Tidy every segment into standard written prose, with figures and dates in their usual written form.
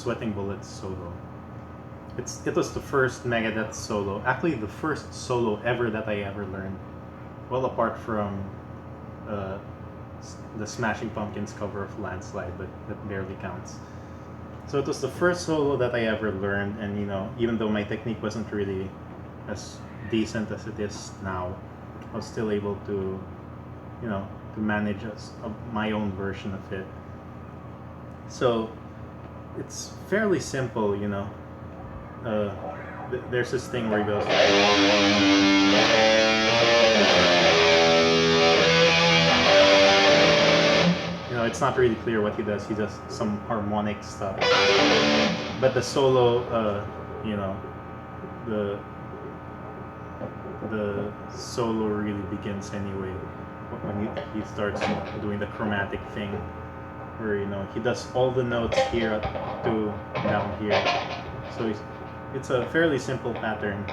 Sweating Bullets solo. It was the first Megadeth solo, actually the first solo ever that I ever learned. Well, apart from the Smashing Pumpkins cover of Landslide, but that barely counts. So it was the first solo that I ever learned, and even though my technique wasn't really as decent as it is now, I was still able to, to manage my own version of it. So it's fairly simple, there's this thing where he goes. It's not really clear what he does. He does some harmonic stuff, but the solo, the solo really begins anyway when he starts doing the chromatic thing, where he does all the notes here to down here. So it's a fairly simple pattern,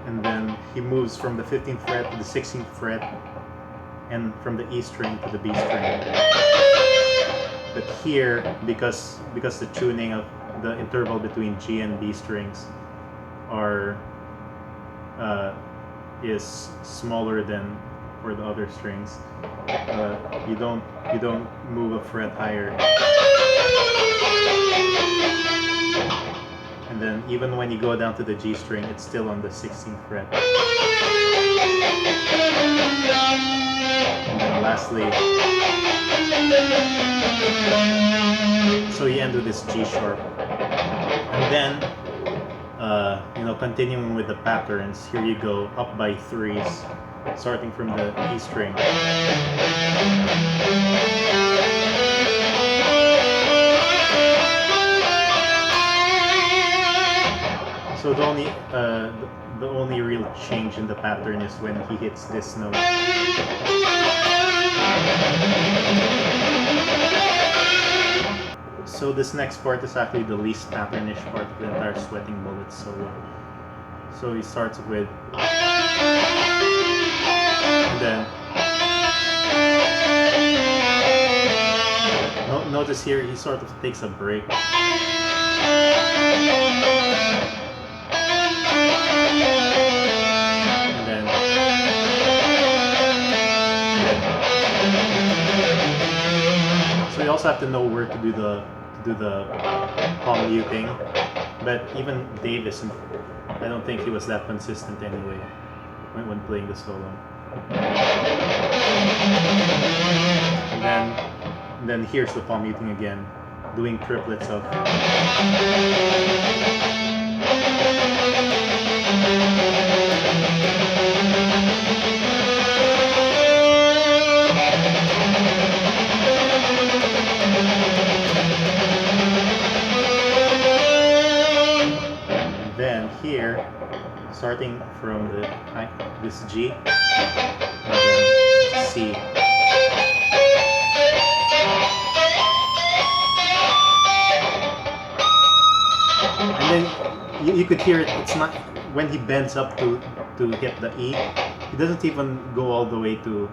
and then he moves from the 15th fret to the 16th fret, and from the E string to the B string. But here, because the tuning of the interval between G and B strings is smaller than for the other strings, you don't move a fret higher. And then even when you go down to the G string, it's still on the 16th fret. And then lastly, so you end with this G sharp. And then, continuing with the patterns, here you go up by threes, starting from the E string. So the only real change in the pattern is when he hits this note. So this next part is actually the least patternish part of the entire Sweating Bullets solo. So he starts with, and then notice here he sort of takes a break. So you also have to know where to do the palm muting, but even Dave isn't. I don't think he was that consistent anyway when playing the solo. And then here's the palm muting again, doing triplets of. Then here, starting from this G, and then C. And then you could hear it. It's not when he bends up to hit the E. He doesn't even go all the way to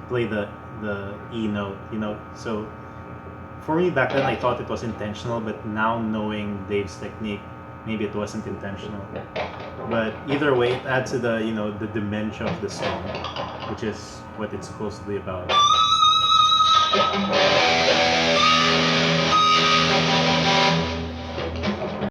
play the E note. So for me back then, I thought it was intentional, but now knowing Dave's technique, maybe it wasn't intentional. But either way, it adds to the the dementia of the song, which is what it's supposed to be about.